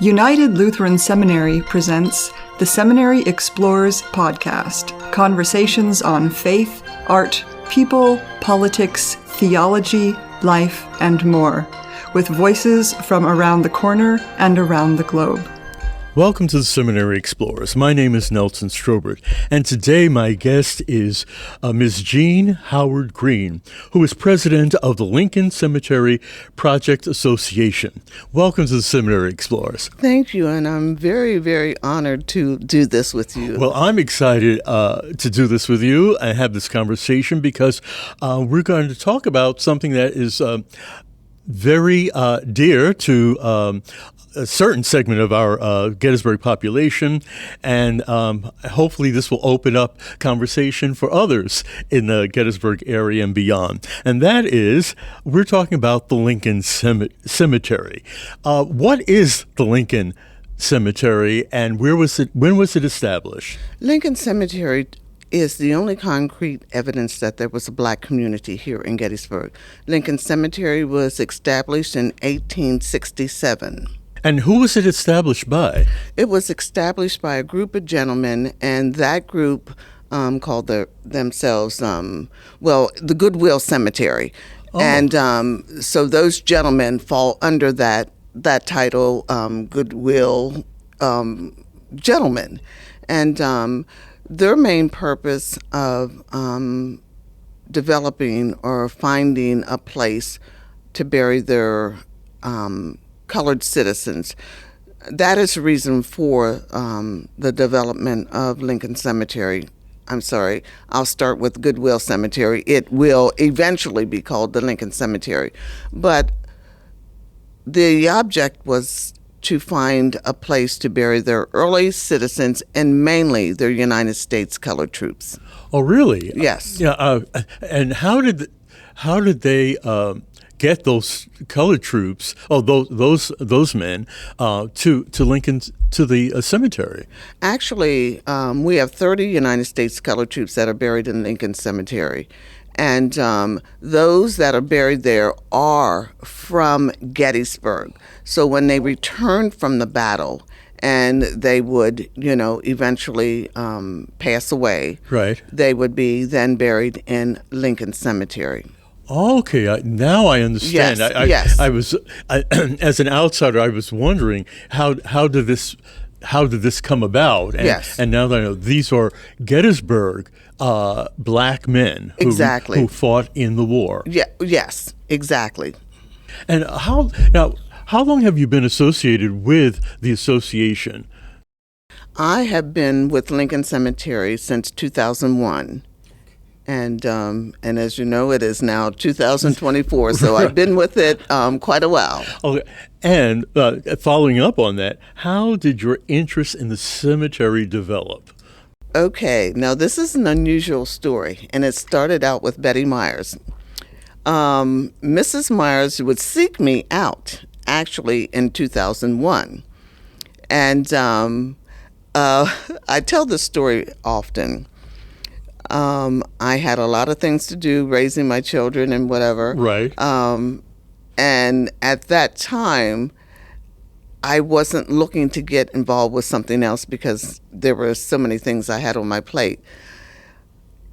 United Lutheran Seminary presents the Seminary Explores podcast, conversations on faith, art, people, politics, theology, life, and more, with voices from around the corner and around the globe. Welcome to the Seminary Explorers. My name is Nelson Strobert, and today my guest is Ms. Jean Howard Green, who is president of the Lincoln Cemetery Project Association. Welcome to the Seminary Explorers. Thank you, and I'm very, very honored to do this with you. Well, I'm excited to do this with you and have this conversation because we're going to talk about something that is very dear to a certain segment of our Gettysburg population, and hopefully this will open up conversation for others in the Gettysburg area and beyond. And that is, we're talking about the Lincoln Cemetery. What is the Lincoln Cemetery, and when was it established? Lincoln Cemetery is the only concrete evidence that there was a black community here in Gettysburg. Lincoln Cemetery was established in 1867. And who was it established by? It was established by a group of gentlemen, and that group called themselves, the Goodwill Cemetery. Oh. And so those gentlemen fall under that title, Goodwill Gentlemen. And their main purpose of developing or finding a place to bury their colored citizens. That is the reason for the development of Lincoln Cemetery. I'm sorry, I'll start with Goodwill Cemetery. It will eventually be called the Lincoln Cemetery. But the object was to find a place to bury their early citizens and mainly their United States colored troops. Oh, really? Yes. Yeah. And how did they get those colored troops, those men, to Lincoln, to the cemetery? Actually, we have 30 United States colored troops that are buried in Lincoln Cemetery. And those that are buried there are from Gettysburg. So when they returned from the battle and they would, eventually pass away, right, they would be then buried in Lincoln Cemetery. Okay, now I understand. Yes. I was, as an outsider, I was wondering how did this come about? And, yes. And now that I know, these are Gettysburg black men who fought in the war. Yeah. Yes. Exactly. And how long have you been associated with the association? I have been with Lincoln Cemetery since 2001. And as you know, it is now 2024, so I've been with it quite a while. Okay. And following up on that, how did your interest in the cemetery develop? Okay, now this is an unusual story, and it started out with Betty Myers. Mrs. Myers would seek me out, actually, in 2001. And I tell this story often. I had a lot of things to do, raising my children and whatever. Right. And at that time, I wasn't looking to get involved with something else because there were so many things I had on my plate.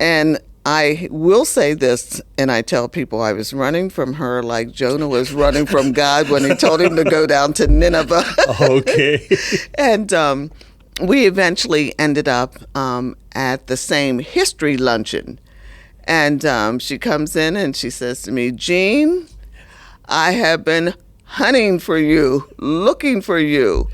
And I will say this, and I tell people I was running from her like Jonah was running from God when he told him to go down to Nineveh. Okay. And we eventually ended up at the same history luncheon. And she comes in and she says to me, Jean, I have been hunting for you, looking for you.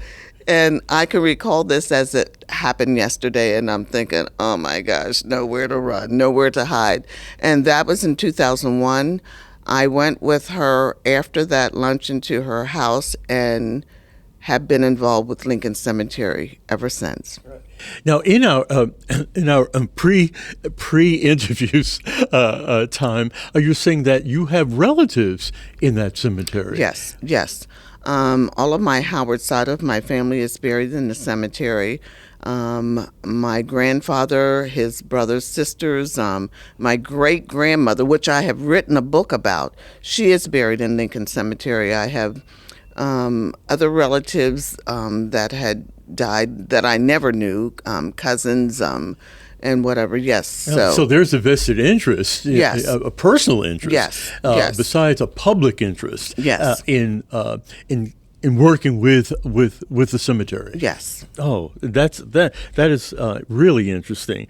And I can recall this as it happened yesterday, and I'm thinking, oh my gosh, nowhere to run, nowhere to hide. And that was in 2001. I went with her after that luncheon to her house and have been involved with Lincoln Cemetery ever since. Now, in our pre-interviews time, you're saying that you have relatives in that cemetery. Yes. All of my Howard side of my family is buried in the cemetery. My grandfather, his brothers, sisters, my great-grandmother, which I have written a book about, she is buried in Lincoln Cemetery. I have other relatives that had died that I never knew, cousins, and whatever. Yes. So there's a vested interest, Yes. a personal interest, Yes. Yes. besides a public interest, Yes. in working with the cemetery. Yes. Oh, that is really interesting.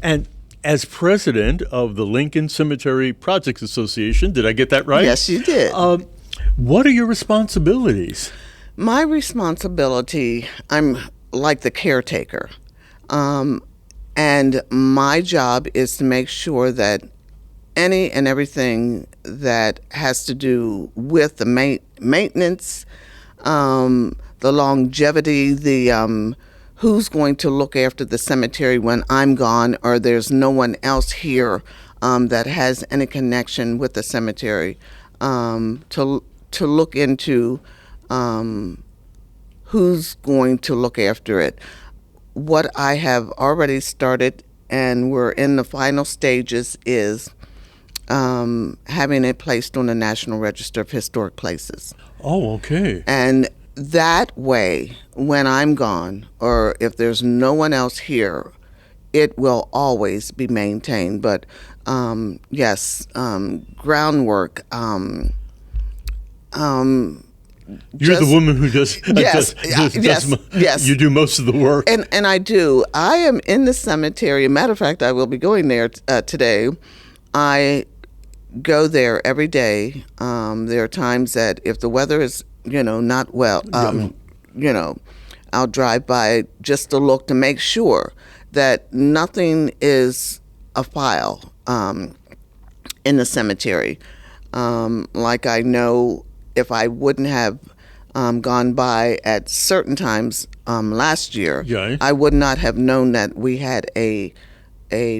And as president of the Lincoln Cemetery Projects Association, did I get that right? Yes, you did. What are your responsibilities? My responsibility, I'm like the caretaker. And my job is to make sure that any and everything that has to do with the maintenance, the longevity, the who's going to look after the cemetery when I'm gone or there's no one else here that has any connection with the cemetery, to look into who's going to look after it. What I have already started, and we're in the final stages, is having it placed on the National Register of Historic Places. Oh, okay. And that way, when I'm gone, or if there's no one else here, it will always be maintained. But yes, groundwork. You're the woman who does. Yes, yes. You do most of the work. And I do. I am in the cemetery. Matter of fact, I will be going there today. I go there every day. There are times that if the weather is, not well, I'll drive by just to look to make sure that nothing is a file in the cemetery. Like I know if I wouldn't have gone by at certain times last year, Yeah. I would not have known that we had a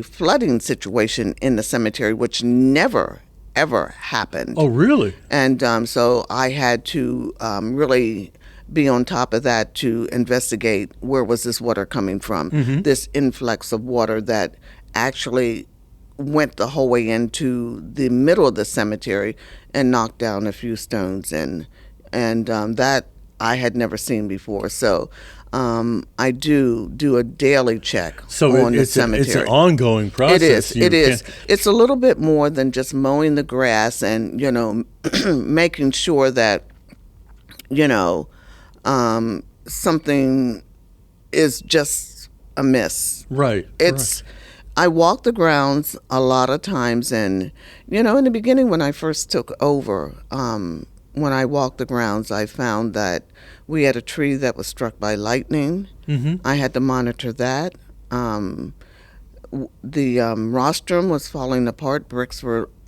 flooding situation in the cemetery, which never, ever happened. Oh, really? And so I had to really be on top of that to investigate where was this water coming from, this influx of water that actually went the whole way into the middle of the cemetery and knocked down a few stones, and that I had never seen before. So I do a daily check on the cemetery. It's an ongoing process. It is. It's a little bit more than just mowing the grass and making sure that something is just amiss. Right. It's. Right. I walk the grounds a lot of times, and in the beginning when I first took over, when I walked the grounds, I found that we had a tree that was struck by lightning. I had to monitor that. The rostrum was falling apart. Bricks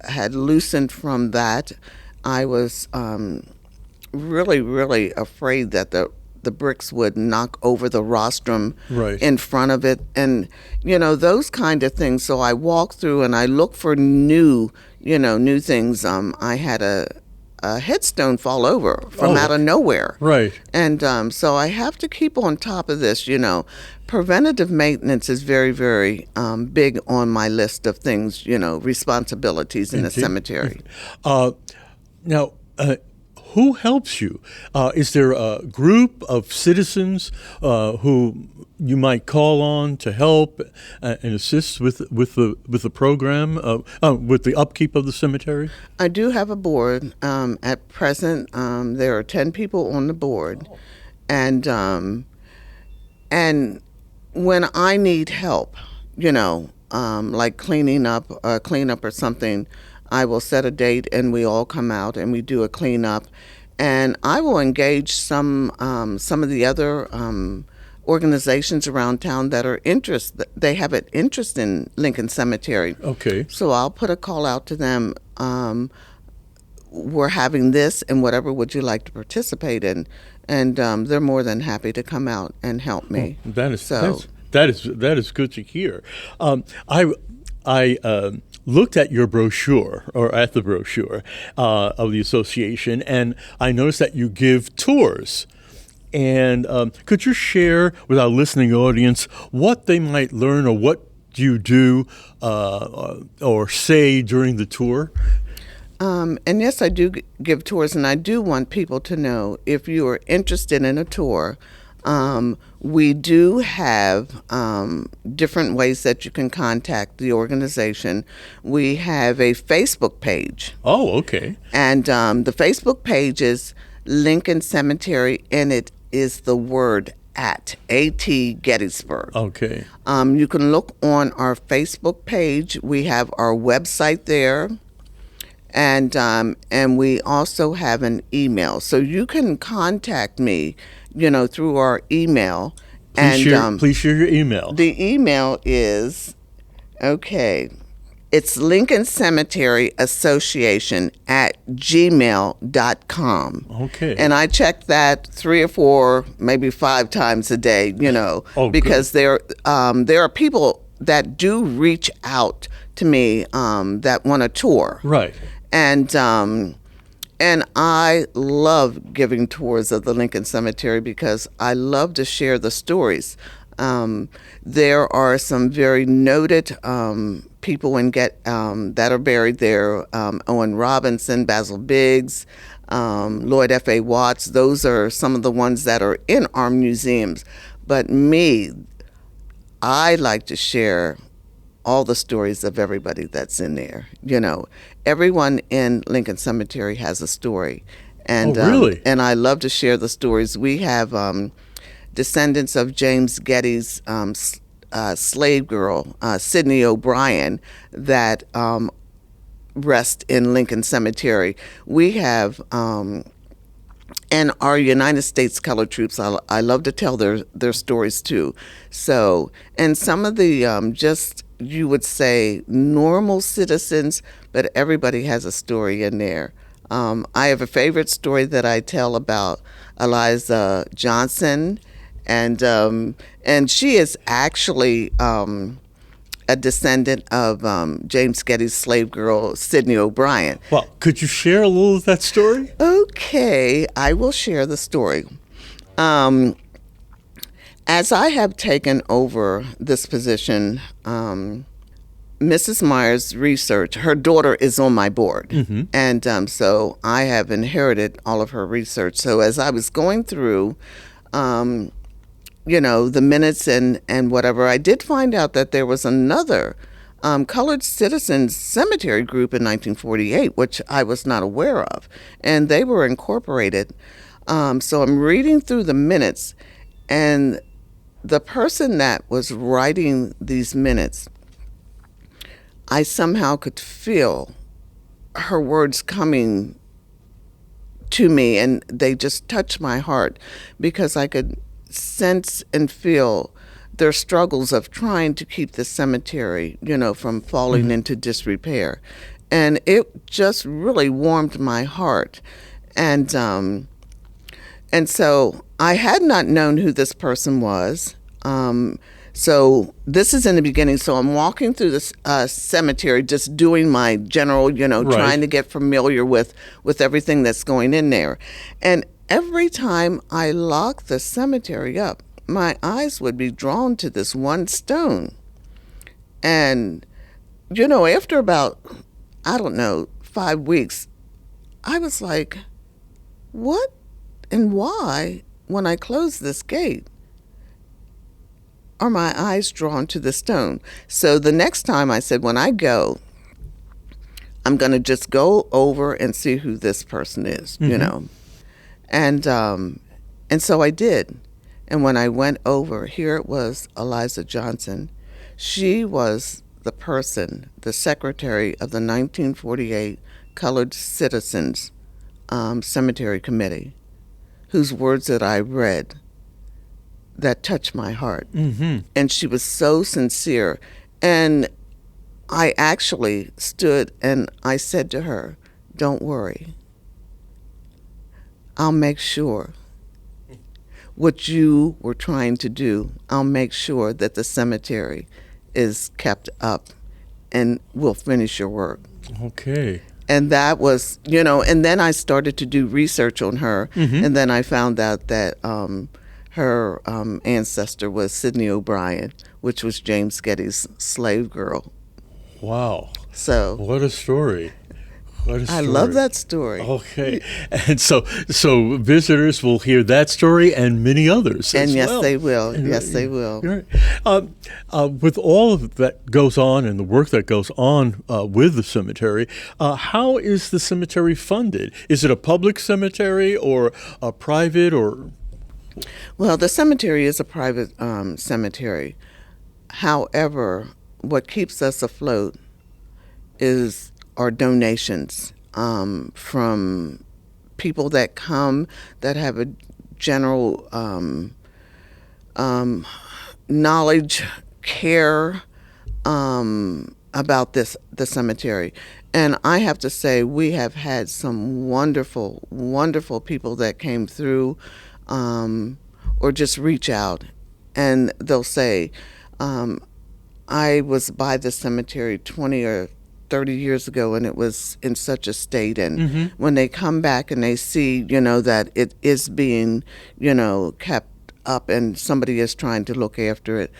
had loosened from that. I was really, really afraid that the bricks would knock over the rostrum in front of it, and those kind of things. So I walk through and I look for new things. I had a headstone fall over from out of nowhere, and so I have to keep on top of this. Preventative maintenance is very, very big on my list of things. Responsibilities in the cemetery. Now. Who helps you? Is there a group of citizens who you might call on to help and assist with the program, with the upkeep of the cemetery? I do have a board. At present, there are 10 people on the board, and when I need help, like cleanup or something, I will set a date and we all come out and we do a cleanup, and I will engage some of the other organizations around town that are they have an interest in Lincoln Cemetery. Okay. So I'll put a call out to them. We're having this, and whatever would you like to participate in? And they're more than happy to come out and help me. Oh, that is good to hear. I looked at your brochure, or at the brochure of the association, and I noticed that you give tours. And could you share with our listening audience what they might learn, or what you do or say during the tour? And yes, I do give tours, and I do want people to know, if you are interested in a tour, we do have different ways that you can contact the organization. We have a Facebook page. Oh, okay. And the Facebook page is Lincoln Cemetery, and it is the word at Gettysburg. Okay. You can look on our Facebook page. We have our website there, and we also have an email, so you can contact me, through our email. Please share your email. The email is it's Lincoln Cemetery Association at gmail.com. Okay. And I check that 3 or 4, maybe 5 times a day, because there are people that do reach out to me that want a tour. Right. And I love giving tours of the Lincoln Cemetery because I love to share the stories. There are some very noted people that are buried there. Owen Robinson, Basil Biggs, Lloyd F.A. Watts. Those are some of the ones that are in our museums. But I like to share all the stories of everybody that's in there. Everyone in Lincoln Cemetery has a story. And, really? And I love to share the stories. We have descendants of James Getty's slave girl, Sidney O'Brien, that rest in Lincoln Cemetery. We have, and our United States Colored Troops, I love to tell their stories too. So, and some of the you would say normal citizens, but everybody has a story in there. I have a favorite story that I tell about Eliza Johnson, and she is actually a descendant of James Getty's slave girl, Sidney O'Brien. Well, could you share a little of that story? Okay, I will share the story. As I have taken over this position, Mrs. Myers' research, her daughter is on my board. Mm-hmm. And so I have inherited all of her research. So as I was going through, the minutes and whatever, I did find out that there was another colored citizens cemetery group in 1948, which I was not aware of. And they were incorporated. So I'm reading through the minutes, and the person that was writing these minutes, I somehow could feel her words coming to me, and they just touched my heart because I could sense and feel their struggles of trying to keep the cemetery, from falling mm-hmm. into disrepair. And it just really warmed my heart. And so I had not known who this person was. So this is in the beginning. So I'm walking through this cemetery, just doing my general, right. Trying to get familiar with everything that's going in there. And every time I locked the cemetery up, my eyes would be drawn to this one stone. And, after about, 5 weeks, I was like, what and why, when I close this gate, are my eyes drawn to the stone? So the next time I said, when I go, I'm going to just go over and see who this person is, mm-hmm. And so I did. And when I went over, here it was Eliza Johnson. She was the person, the secretary of the 1948 Colored Citizens Cemetery Committee, whose words that I read that touched my heart. Mm-hmm. And she was so sincere. And I actually stood and I said to her, don't worry. I'll make sure what you were trying to do, I'll make sure that the cemetery is kept up and we'll finish your work. Okay. And that was, and then I started to do research on her. Mm-hmm. And then I found out that her ancestor was Sidney O'Brien, which was James Getty's slave girl. Wow. So what a story. What a story. I love that story. Okay. And so visitors will hear that story and many others And as yes, well. they will. Yes, they will. Right. With all of that goes on and the work that goes on with the cemetery, how is the cemetery funded? Is it a public cemetery or a private or? Well, the cemetery is a private cemetery. However, what keeps us afloat is our donations from people that come that have a general knowledge, care about the cemetery. And I have to say, we have had some wonderful, wonderful people that came through or just reach out, and they'll say, I was by the cemetery 20 or 30 years ago and it was in such a state. And when they come back and they see, that it is being, kept up and somebody is trying to look after it,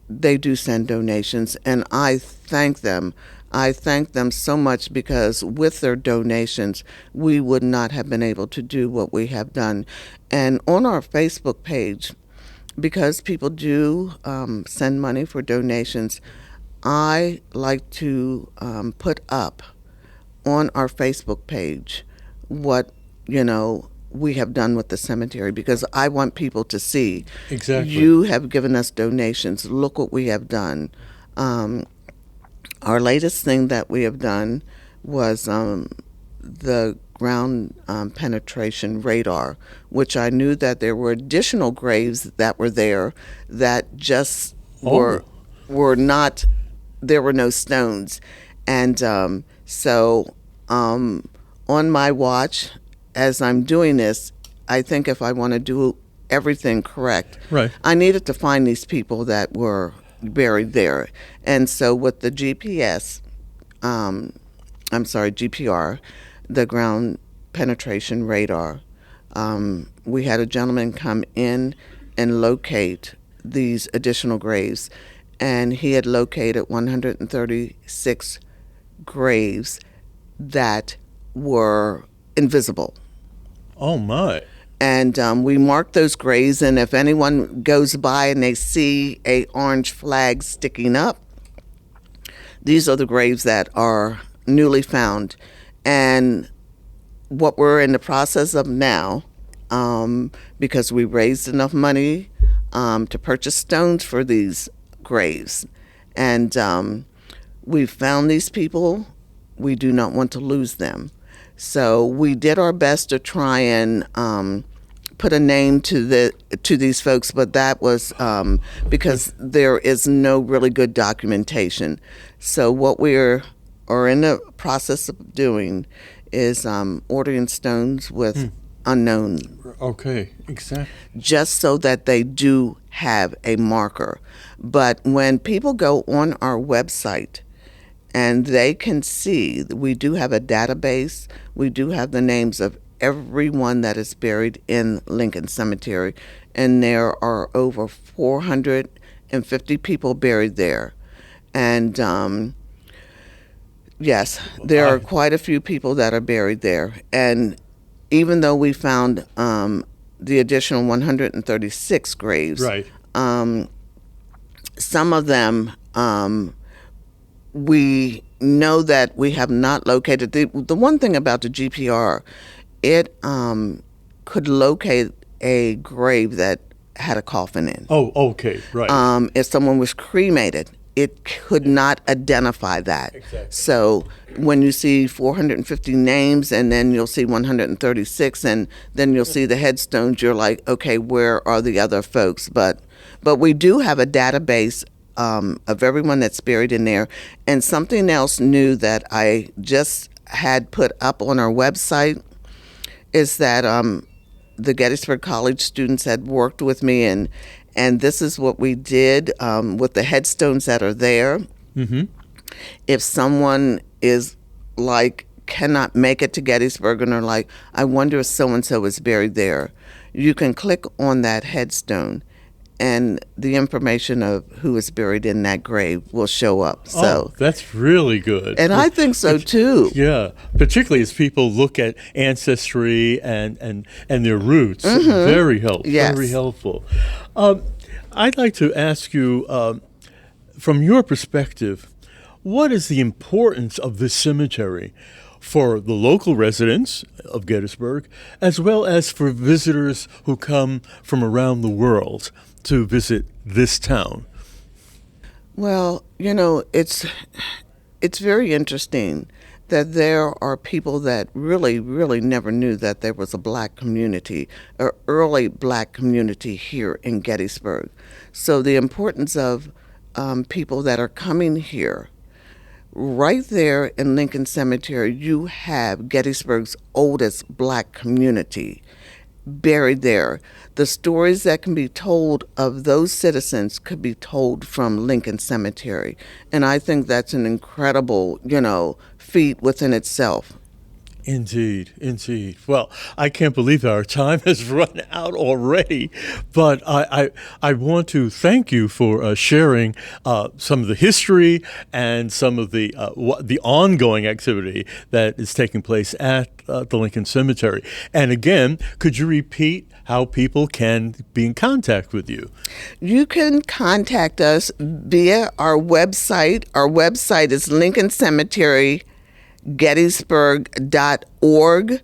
they do send donations. And I thank them. I thank them so much, because with their donations, we would not have been able to do what we have done. And on our Facebook page, because people do send money for donations, I like to put up on our Facebook page what, we have done with the cemetery, because I want people to see. Exactly. You have given us donations. Look what we have done. Our latest thing that we have done was the ground penetration radar, which I knew that there were additional graves that were there that just were not, there were no stones. And so on my watch, as I'm doing this, I think if I want to do everything correct, right, I needed to find these people that were buried there. And so with the GPR, the ground penetration radar, we had a gentleman come in and locate these additional graves, and he had located 136 graves that were invisible. Oh my. And we marked those graves, and if anyone goes by and they see a orange flag sticking up, these are the graves that are newly found. And what we're in the process of now, because we raised enough money to purchase stones for these graves, and we found these people, we do not want to lose them. So we did our best to try and put a name to these folks, but that was because there is no really good documentation. So what we are in the process of doing is ordering stones with unknown. Okay, exactly. Just so that they do have a marker. But when people go on our website, and they can see, we do have a database. We do have the names of everyone that is buried in Lincoln Cemetery, and there are over 450 people buried there. And yes, there are quite a few people that are buried there. And even though we found the additional 136 graves, right, some of them we know that we have not located. The one thing about the GPR, it could locate a grave that had a coffin in. Oh, okay, right. If someone was cremated, it could not identify that. Exactly. So when you see 450 names and then you'll see 136 and then you'll see the headstones, you're like, okay, where are the other folks? But we do have a database of everyone that's buried in there. And something else new that I just had put up on our website is that the Gettysburg College students had worked with me, and this is what we did with the headstones that are there. Mm-hmm. If someone is like cannot make it to Gettysburg and are like, I wonder if so-and-so is buried there, you can click on that headstone and the information of who is buried in that grave will show up. So that's really good. And I think so too. Yeah, particularly as people look at ancestry and their roots. Very helpful. Yes. Very helpful. I'd like to ask you, from your perspective, what is the importance of this cemetery for the local residents of Gettysburg, as well as for visitors who come from around the world to visit this town? Well, it's very interesting that there are people that really, really never knew that there was a black community, an early black community here in Gettysburg. So the importance of people that are coming here. Right there in Lincoln Cemetery, you have Gettysburg's oldest black community buried there. The stories that can be told of those citizens could be told from Lincoln Cemetery. And I think that's an incredible, feat within itself. Indeed, indeed. Well, I can't believe our time has run out already, but I want to thank you for sharing some of the history and some of the ongoing activity that is taking place at the Lincoln Cemetery. And again, could you repeat how people can be in contact with you? You can contact us via our website. Our website is Lincoln Cemetery Gettysburg.org.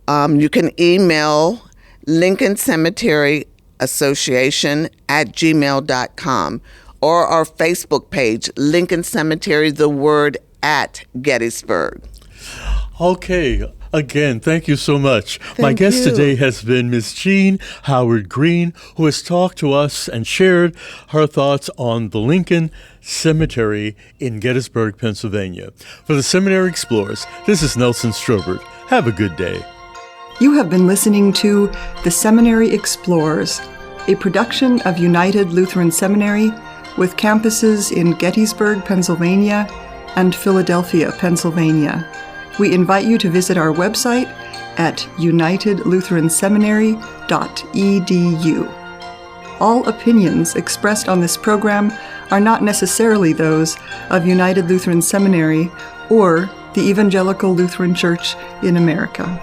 You can email Lincoln Cemetery Association @gmail.com, or our Facebook page, Lincoln Cemetery, the word at Gettysburg. Okay. Again, thank you so much. My Thank guest you. today has been Ms. Jean Howard Green, who has talked to us and shared her thoughts on the Lincoln Cemetery in Gettysburg, Pennsylvania. For the Seminary Explorers, this is Nelson Strobert. Have a good day. You have been listening to The Seminary Explorers, a production of United Lutheran Seminary with campuses in Gettysburg, Pennsylvania and Philadelphia, Pennsylvania. We invite you to visit our website at unitedlutheranseminary.edu. All opinions expressed on this program are not necessarily those of United Lutheran Seminary or the Evangelical Lutheran Church in America.